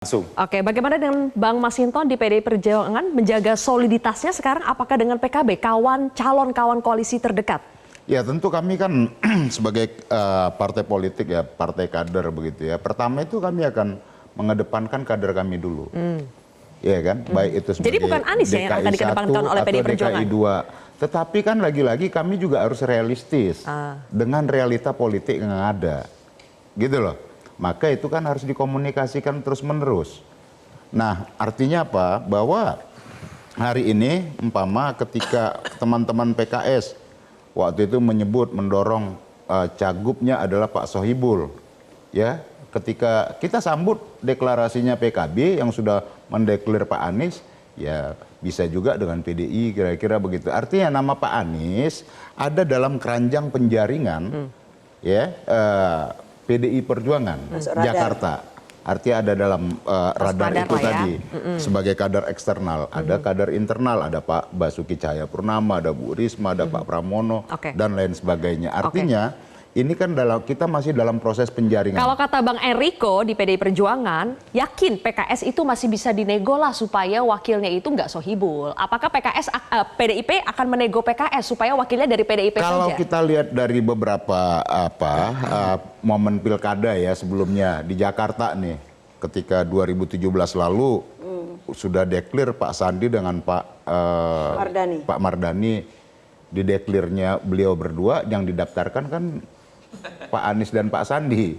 Langsung. Oke, bagaimana dengan Bang Masinton di PDI Perjuangan menjaga soliditasnya sekarang? Apakah dengan PKB, calon kawan koalisi terdekat? Ya tentu kami kan sebagai partai politik ya, partai kader begitu ya. Pertama itu kami akan mengedepankan kader kami dulu. Iya kan, baik itu sebagai Jadi bukan Anies ya yang akan dikedepankan oleh PDI Perjuangan? DKI 2. Tetapi kan lagi-lagi kami juga harus realistis dengan realita politik yang ada. Gitu loh. Maka itu kan harus dikomunikasikan terus-menerus. Nah, artinya apa? Bahwa hari ini umpama ketika teman-teman PKS waktu itu mendorong cagupnya adalah Pak Sohibul. Ya, ketika kita sambut deklarasinya PKB yang sudah mendeklar Pak Anies, ya bisa juga dengan PDI kira-kira begitu. Artinya nama Pak Anies ada dalam keranjang penjaringan ya PDI Perjuangan Jakarta. Artinya ada dalam radar itu tadi sebagai kader eksternal, ada kader internal, ada Pak Basuki Cahayapurnama, ada Bu Risma, ada Pak Pramono dan lain sebagainya. Artinya ini kan kita masih dalam proses penjaringan. Kalau kata Bang Enrico di PDI Perjuangan, yakin PKS itu masih bisa dinego lah supaya wakilnya itu nggak Sohibul. Apakah PDIP akan menego PKS supaya wakilnya dari PDIP saja? Kalau kita lihat dari beberapa momen pilkada ya sebelumnya di Jakarta nih, ketika 2017 lalu sudah deklir Pak Sandi dengan Pak Mardani, dideklirnya beliau berdua, yang didaftarkan kan Pak Anies dan Pak Sandi.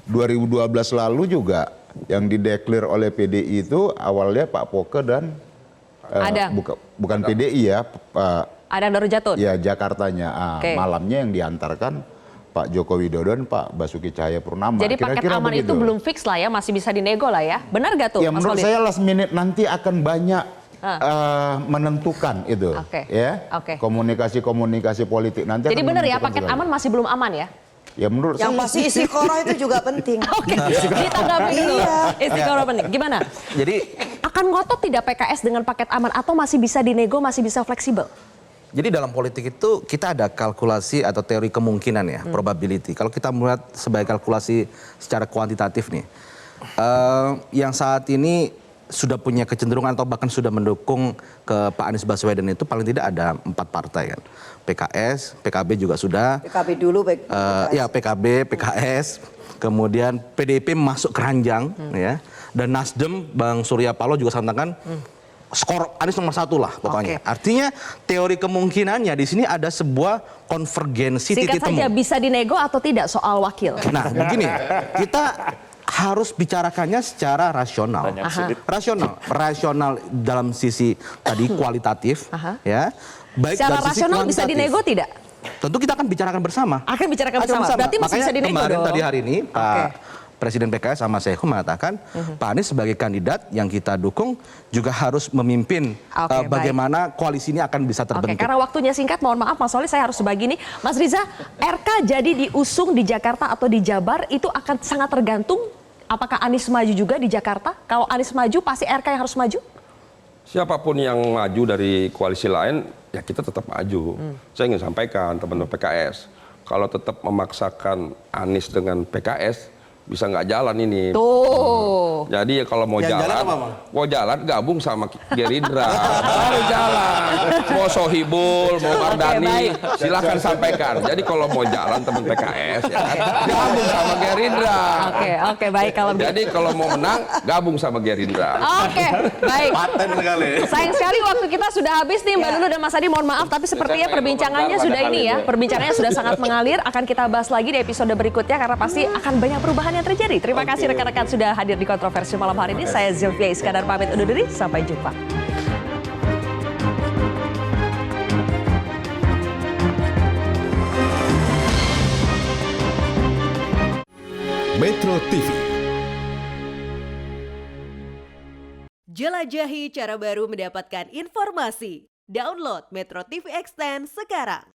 2012 lalu juga yang dideklir oleh PDI itu awalnya Pak Poke dan bukan PDI ya, Adang Darujatun. Ya Jakartanya. Malamnya yang diantarkan Pak Joko Widodo dan Pak Basuki Cahayapurnama. Jadi paket aman begitu. Itu belum fix lah ya, masih bisa dinego lah ya. Benar gak tuh? Ya menurut saya last minute nanti akan banyak menentukan itu, ya komunikasi politik nanti. Jadi benar ya, paket aman masih belum aman ya? Ya menurut yang saya pasti isi koro itu juga penting. Ditanggapi dulu. Isi koro penting. Gimana? Jadi akan ngotot tidak PKS dengan paket aman atau masih bisa dinego, masih bisa fleksibel? Jadi dalam politik itu kita ada kalkulasi atau teori kemungkinan ya, probability. Kalau kita melihat sebagai kalkulasi secara kuantitatif nih, yang saat ini sudah punya kecenderungan atau bahkan sudah mendukung ke Pak Anies Baswedan itu paling tidak ada 4 partai kan. PKS, PKB juga sudah. PKB dulu, ya PKB, PKS, kemudian PDIP masuk keranjang ya. Dan Nasdem, Bang Surya Paloh juga santakan skor Anies nomor 1 lah pokoknya. Artinya teori kemungkinannya di sini ada sebuah konvergensi titik temu. Singkat saja, bisa dinego atau tidak soal wakil? Nah begini, kita harus bicarakannya secara rasional. Rasional dalam sisi tadi kualitatif, ya. Baik secara rasional bisa dinego tidak? Tentu kita akan bicarakan bersama. Akan bicarakan bersama. Berarti masih bisa dinego kemarin dong. Tadi hari ini Pak Presiden PKS sama Sehu mengatakan Pak Anies sebagai kandidat yang kita dukung juga harus memimpin bagaimana koalisi ini akan bisa terbentuk. Karena waktunya singkat, mohon maaf Mas Solih, saya harus sebagi ini. Mas Riza, RK jadi diusung di Jakarta atau di Jabar itu akan sangat tergantung apakah Anies maju juga di Jakarta? Kalau Anies maju pasti RK yang harus maju? Siapapun yang maju dari koalisi lain, ya kita tetap maju. Saya ingin sampaikan teman-teman PKS, kalau tetap memaksakan Anies dengan PKS, bisa nggak jalan ini. Tuh. Jadi ya kalau mau jalan gabung sama Gerindra. Baru jalan. Mau Sohibul, mau Mardani, silakan sampaikan. Jadi kalau mau jalan teman PKS, ya kan, gabung sama Gerindra. Oke, baik kalau begitu. Jadi kalau mau menang, gabung sama Gerindra. Oke, baik. Paten sekali. Sayang sekali waktu kita sudah habis nih Mbak Lulu dan Mas Adi, mohon maaf tapi sepertinya perbincangannya sudah ini ya. Perbincangannya sudah sangat mengalir, akan kita bahas lagi di episode berikutnya karena pasti akan banyak perubahan yang terjadi. Terima kasih rekan-rekan sudah hadir di Kontroversi malam hari ini. Saya Zilvia Iskandar pamit undur diri, sampai jumpa. Metro TV. Jelajahi cara baru mendapatkan informasi. Download Metro TV Extend sekarang.